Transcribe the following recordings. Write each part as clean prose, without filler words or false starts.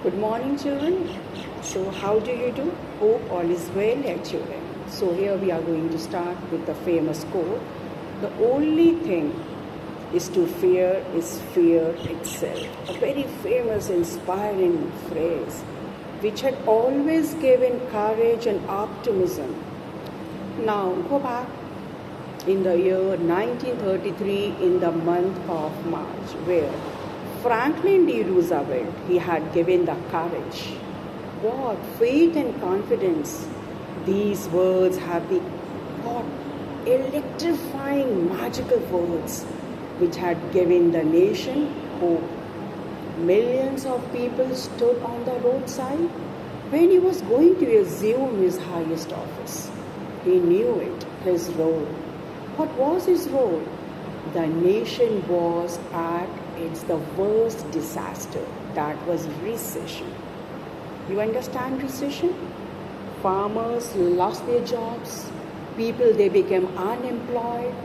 Good morning, children. So, how do you do? Hope all is well at your end. So, here we are going to start with the famous quote: "The only thing is to fear is fear itself." A very famous, inspiring phrase which had always given courage and optimism. Now, go back in the year 1933 in the month of March, where Franklin D. Roosevelt, he had given the courage. What faith and confidence. These words have been what electrifying, magical words which had given the nation hope. Millions of people stood on the roadside when he was going to assume his highest office. He knew it, his role. What was his role? The nation was at its the worst disaster. That was recession. You understand recession? Farmers lost their jobs. People, they became unemployed.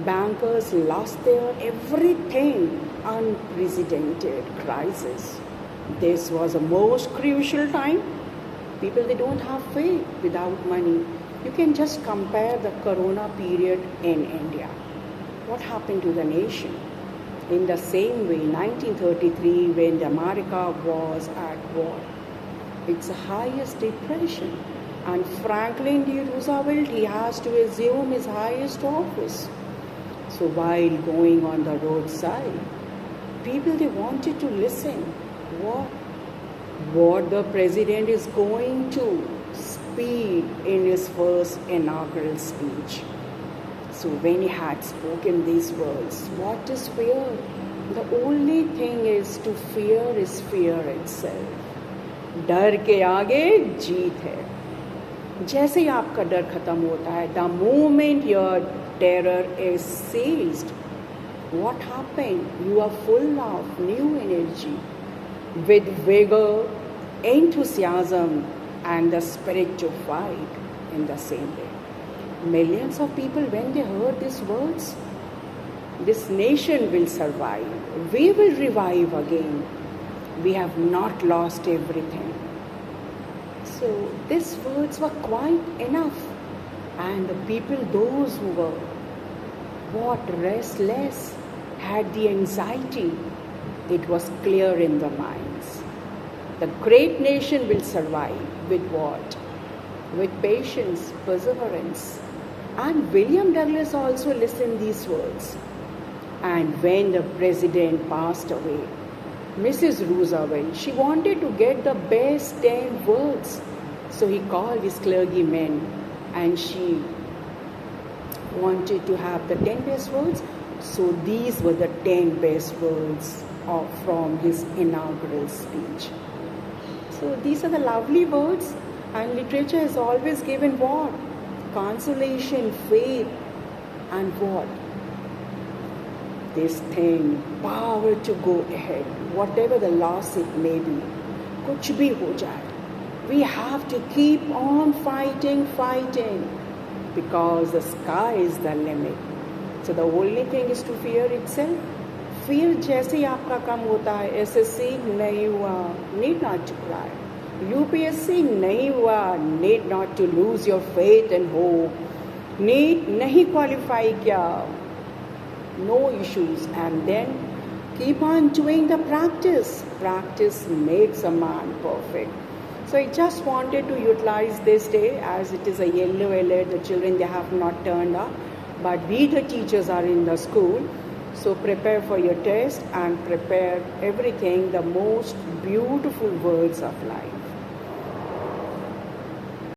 Bankers lost their everything. Unprecedented crisis. This was a most crucial time. People, they don't have faith without money. You can just compare the corona period in India. What happened to the nation? In the same way, 1933, when America was at war, its highest depression, and Franklin D. Roosevelt, he has to assume his highest office. So while going on the roadside, people, they wanted to listen. What the president is going to speak in his first inaugural speech. So when he had spoken these words, what is fear? The only thing is to fear is fear itself. डर के आगे जीत है. जैसे ही आपका डर खत्म होता है, the moment your terror is ceased, what happened? You are full of new energy, with vigor, enthusiasm, and the spirit to fight in the same way. Millions of people, when they heard these words, this nation will survive. We will revive again. We have not lost everything. So these words were quite enough. And the people, those who were restless, had the anxiety, it was clear in their minds. The great nation will survive with what? With patience, perseverance. And William Douglas also listened these words. And when the president passed away, Mrs. Roosevelt, she wanted to get the best 10 words. So he called his clergymen and she wanted to have the 10 best words. So these were the 10 best words from his inaugural speech. So these are the lovely words, and literature has always given what? Consolation, faith, and what? This thing, power to go ahead, whatever the loss it may be, kuch bhi ho jaye. We have to keep on fighting, because the sky is the limit. So the only thing is to fear itself. Fear जैसे ही आपका कम होता है, SSC नहीं हुआ, need not to cry. UPSC नहीं हुआ, need not to lose your faith and hope. NEET नहीं qualify किया, no issues. And then keep on doing the practice. Practice makes a man perfect. So I just wanted to utilize this day, as it is a yellow alert. The children, they have not turned up, but we the teachers are in the school. So prepare for your test and prepare everything, the most beautiful words of life.